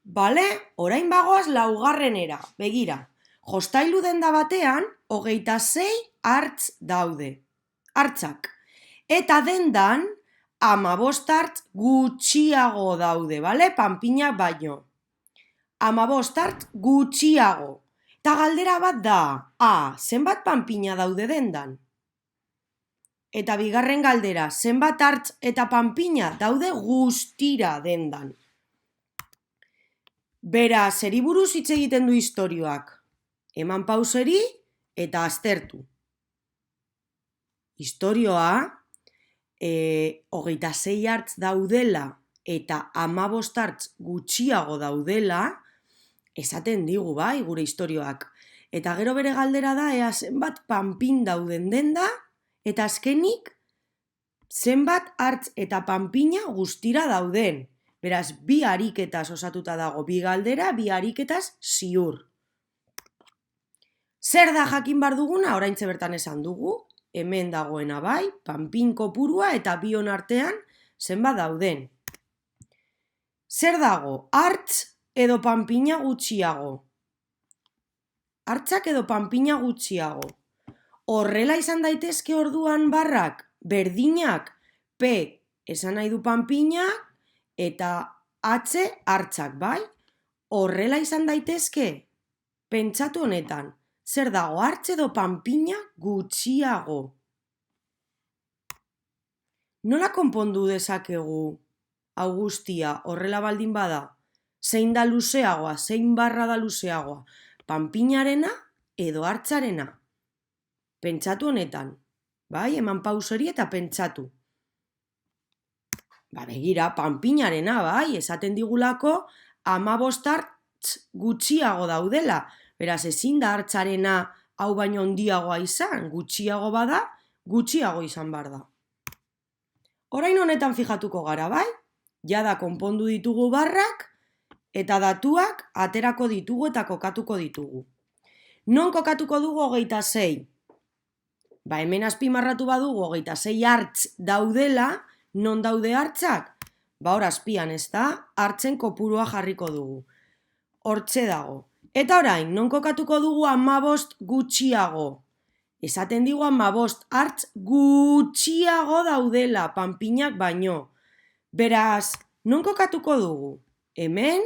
Bale, orain bagoaz laugarrenera, begira. Jostailu denda batean, 26 hartz daude. Hartzak. Eta dendan, 15 hartz gutxiago daude, bale? Panpinak baino. 15 hartz gutxiago. Eta galdera bat da, zenbat panpina daude dendan? Eta bigarren galdera, zenbat hartz eta panpina daude guztira dendan? Beraz, zeri buruz hitz egiten du istorioak? Eman pauseri eta aztertu. Istorioa, 26 hartz daudela eta 15 hartz gutxiago daudela, esaten digu bai gure istorioak. Eta gero bere galdera da, ea zenbat panpin dauden denda, eta azkenik zenbat hartz eta panpina guztira dauden. Beraz, bi ariketaz osatuta dago, bi galdera, bi ariketaz ziur. Zer da jakin bar duguna? Oraintxe bertan esan dugu, hemen dagoena bai, panpin kopurua eta bion artean zenbat dauden. Zer dago? Hartz edo panpina gutxiago? Hartzak edo panpina gutxiago? Horrela izan daitezke orduan barrak, berdinak, P esan nahi du panpina eta H hartzak, bai? Horrela izan daitezke? Pentsatu honetan, zer dago hartz edo panpina gutxiago? Nola konpondu dezakegu hau guztia horrela baldin bada? Zein da luzeagoa, zein barra da luzeagoa? Panpinarena edo hartzarena? Pentsatu honetan, bai, eman pausori eta pentsatu. Begira, panpinarena, bai, esaten digulako 15 hartz gutxiago daudela. Beraz, ezin da hartzarena hau baino handiagoa izan, gutxiago bada, gutxiago izan behar da. Orain honetan fijatuko gara, bai? Jada konpondu ditugu barrak eta datuak aterako ditugu eta kokatuko ditugu. Non kokatuko dugu 26? Hemen azpimarratu badugu 26 hartz daudela, non daude hartzak? Hor azpian ez da, hartzen kopurua jarriko dugu. Hortxe dago. Eta orain, non kokatuko dugu 15 gutxiago? Esaten digu 15 hartz gutxiago daudela, panpinak baino. Beraz, non kokatuko dugu? Hemen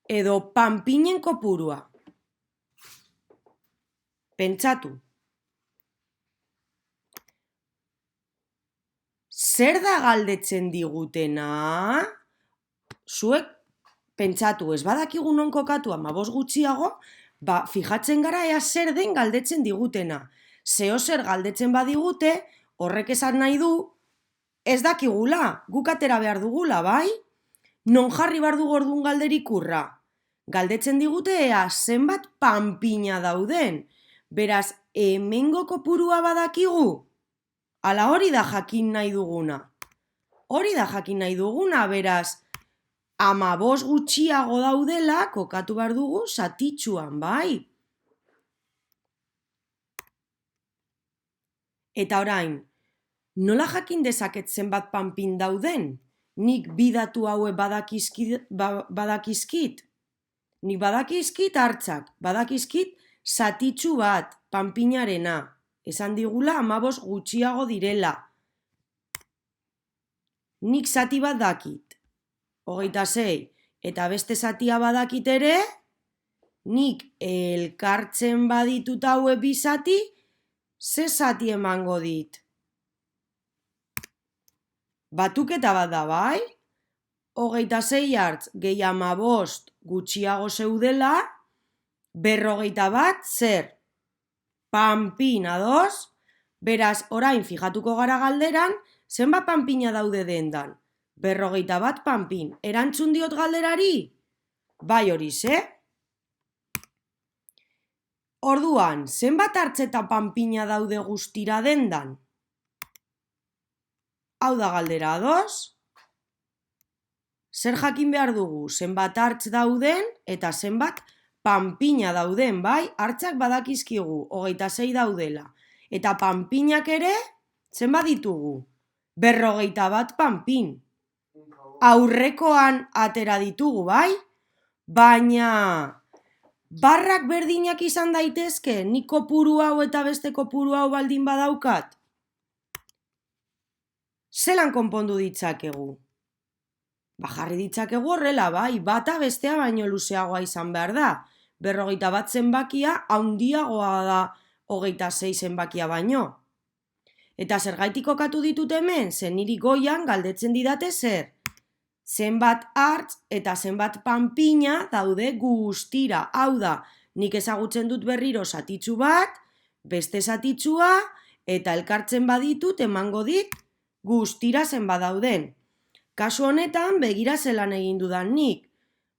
edo panpinen kopurua? Pentsatu. Zer da galdetzen digutena? Zuek pentsatu, ez badakigu non kokatu 15 gutxiago, fijatzen gara ea zer den galdetzen digutena. Zeo zer galdetzen badigute, horrek esan nahi du, ez dakigula, guk atera behar dugula, bai? Non jarri behar dugu orduan galderikurra? Galdetzen digute ea zenbat panpina dauden. Beraz, hemengo kopurua badakigu? Ala hori da jakin nahi duguna. Hori da jakin nahi duguna, beraz, 15 gutxiago daudela kokatu behar dugu zatitxuan, bai? Eta orain, nola jakin dezaket zenbat panpin dauden? Nik bi datu haue badakizkit? Nik badakizkit hartzak, badakizkit zatitxu bat, panpinarena. Esan digula 15 gutxiago direla. Nik zati bat dakit, 26, eta beste zatia badakit ere, nik elkartzen baditut haue bi zati, ze zati emango dit? Batuketa bat da, bai? 26 hartz gehi 15 gutxiago zeudela, 41 zer? Panpin ados, beraz, orain fijatuko gara galderan, zenbat panpina daude dendan? 41 panpin. Erantzun diot galderari? Bai hori ze? Orduan, zenbat hartz eta panpina daude guztira dendan? Hau da galdera ados? Zer jakin behar dugu? Zenbat hartz dauden eta zenbat panpina dauden, bai? Hartzak badakizkigu, 26 daudela. Eta panpinak ere, zenbat ditugu? 41 panpin. Aurrekoan atera ditugu, bai? Baina barrak berdinak izan daitezke, nik kopuru hau eta beste kopuru hau baldin badaukat? Zelan konpondu ditzakegu? Jarri ditzakegu horrela, bai, bata bestea baino luzeagoa izan behar da. 41 zenbakia handiagoa da 26 zenbakia baino. Eta zergaitik kokatu ditut hemen, zen niri goian galdetzen didate zer? Zenbat hartz eta zenbat panpina daude guztira. Hau da, nik ezagutzen dut berriro zatitzu bat, beste zatitzua, eta elkartzen baditut emango dit guztira zenbat dauden. Kasu honetan, begira zelan egin dudan nik.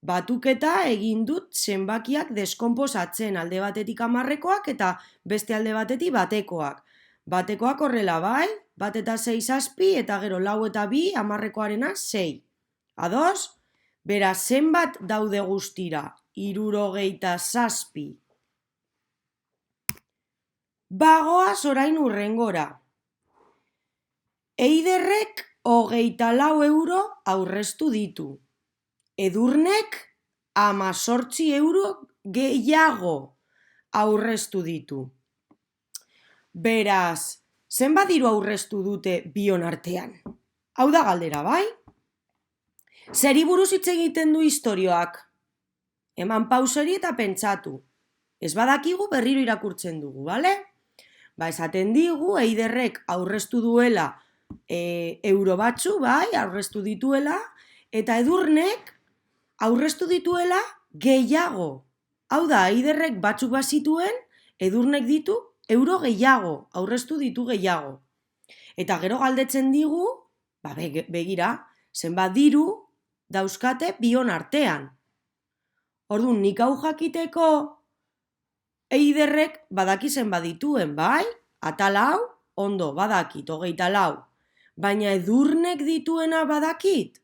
Batuketa egin dut zenbakiak deskonposatzen, alde batetik 10ekoak eta beste alde batetik batekoak. Batekoak horrela bai, 1 eta 6 zazpi, eta gero 4 eta 2 10ekoarena 6. Ados? Beraz, zenbat daude guztira? 67. Bagoaz orain hurrengora. Eiderrek 24 euro aurreztu ditu. Edurnek 18 euro gehiago aurreztu ditu. Beraz, zenbat diru aurreztu dute bion artean? Hau da galdera, bai? Zeri buruz hitz egiten du istorioak? Eman pauseri eta pentsatu. Ez badakigu berriro irakurtzen dugu, bale? Esaten digu, Eiderrek aurreztu duela euro batzu, bai, aurreztu dituela, eta Edurnek aurreztu dituela gehiago. Hau da, Eiderrek batzuk bazituen, Edurnek ditu euro gehiago, aurreztu ditu gehiago. Eta gero galdetzen digu, begira, zenbat diru dauzkate bion artean. Orduan, nik hau jakiteko Eiderrek badaki zenbat dituen, bai? Atal hau, ondo, badakit, 24. Baina Edurnek dituena badakit?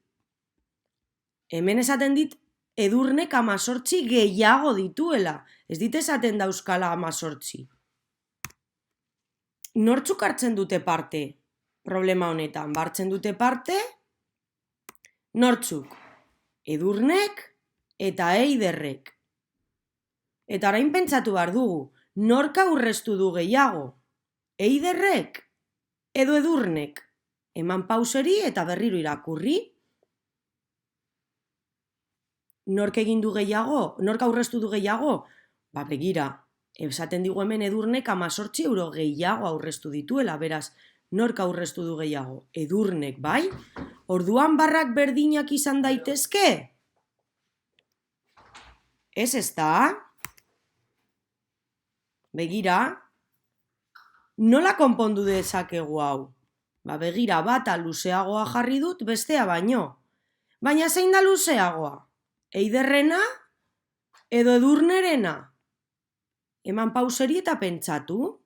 Hemen esaten dit, Edurnek 18 gehiago dituela. Ez dit esaten dauzkala 18. Nortzuk hartzen dute parte problema honetan? Hartzen dute parte nortzuk? Edurnek eta Eiderrek. Eta orain pentsatu behar dugu, nork aurreztu du gehiago? Eiderrek edo Edurnek? Eman pauseri eta berriro irakurri. Nork egin du gehiago? Nork aurreztu du gehiago? Begira, esaten digu hemen Edurnek 18 euro gehiago aurreztu dituela, beraz, nork aurreztu du gehiago? Edurnek, bai? Orduan barrak berdinak izan daitezke? Ez da? Begira, nola konpondu dezakegu hau? Begira, bata luzeagoa jarri dut bestea baino. Baina zein da luzeagoa? Eiderrena edo Edurnerena? Eman pauseri eta pentsatu.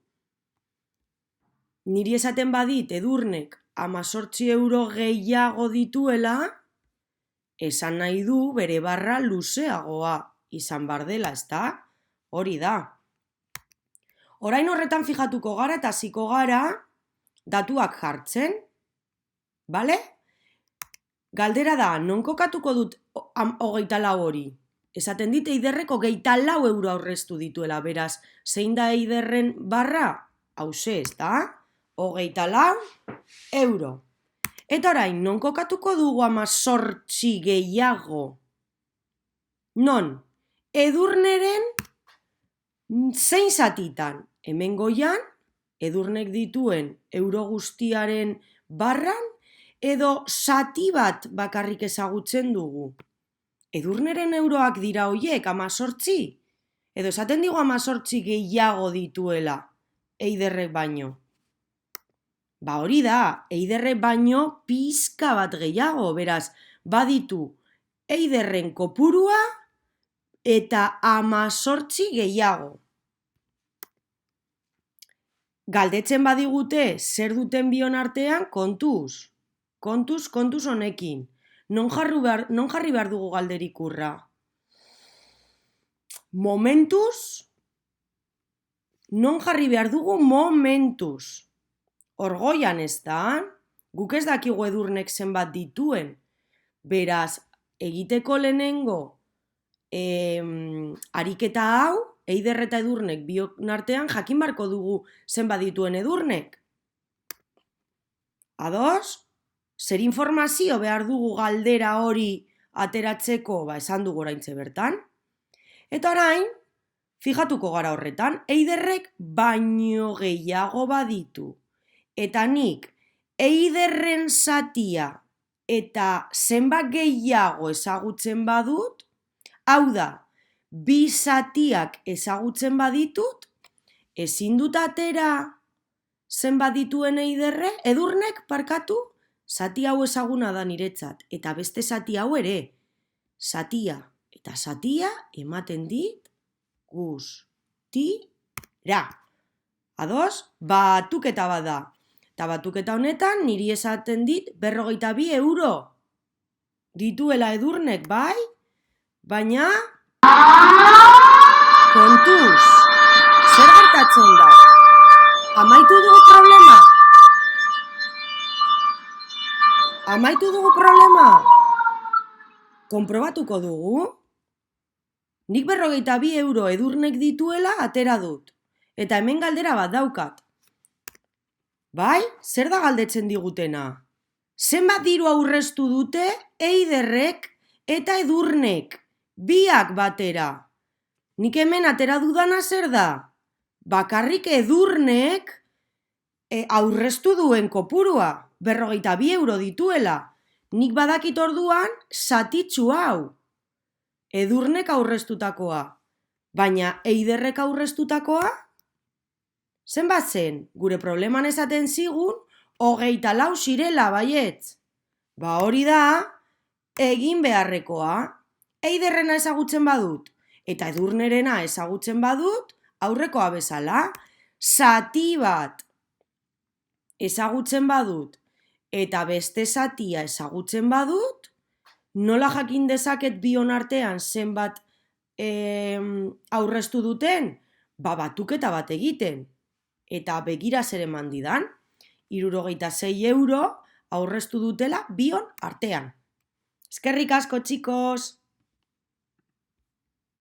Niri esaten badit Edurnek 18 euro gehiago dituela, esan nahi du bere barra luzeagoa izan bar dela, ezta? Hori da. Orain horretan fijatuko gara eta hasiko gara datuak jartzen, bale? Galdera da, non kokatuko dut 24 hori? Esaten dit Eiderrek 24 euro aurreztu dituela, beraz, zein da Eiderren barra? Hauze, ez da? 24 euro. Eta orain, non kokatuko dugu 18 gehiago? Non? Edurneren zein zatitan? Hemen goian, Edurnek dituen euro guztiaren barran, edo zati bat bakarrik ezagutzen dugu? Edurneren euroak dira hoiek 18? Edo esaten digu 18 gehiago dituela, Eiderrek baino? Hori da, Eiderrek baino pizka bat gehiago, beraz, baditu Eiderren kopurua eta 18 gehiago. Galdetzen badigute zer duten bion artean, kontuz honekin. Non jarri behar dugu galderikurra? Momentuz? Non jarri behar dugu momentuz? Orgoian ez da? Guk ez dakigu Edurnek zenbat dituen. Beraz, egiteko lehenengo ariketa hau, Eider eta Edurnek bion artean jakin barko dugu zenbat dituen Edurnek. Ados? Zer informazio behar dugu galdera hori ateratzeko, esan dugu oraintxe bertan. Eta orain, fijatuko gara horretan, Eiderrek baino gehiago baditu. Eta nik, Eiderren zatia eta zenbat gehiago ezagutzen badut, hau da, bi zatiak ezagutzen baditut, ezin dut atera zenbat dituen Edurnek, zati hau ezaguna da niretzat, eta beste zati hau ere, zatia eta zatia ematen dit guztira. Ados, batuketa bat da. Eta batuketa honetan niri esaten dit 42 euro. Dituela Edurnek, bai? Baina kontuz, zer gertatzen da? Amaitu dugu problema? Amaitu dugu problema? Konprobatuko dugu? Nik 42 euro Edurnek dituela atera dut. Eta hemen galdera bat daukat. Bai, zer da galdetzen digutena? Zenbat diru aurreztu dute Eiderrek eta Edurnek, biak batera? Nik hemen atera dudana zer da? Bakarrik Edurnek aurreztu duen kopurua, 42 euro dituela. Nik badakit orduan zatitxu hau. Edurnek aurreztutakoa, baina Eiderrek aurreztutakoa? Zenbat zen, gure probleman esaten zigun, 24 zirela baietz. Hori da, egin beharrekoa. Eiderrena ezagutzen badut, eta Edurnerena ezagutzen badut, aurrekoa bezala, zati bat ezagutzen badut, eta beste zatia ezagutzen badut, nola jakin dezaket bion artean zenbat aurreztu duten? Batuketa bat egiten. Eta begira zer eman didan, 66 euro aurreztu dutela bion artean. Eskerrik asko, txikos!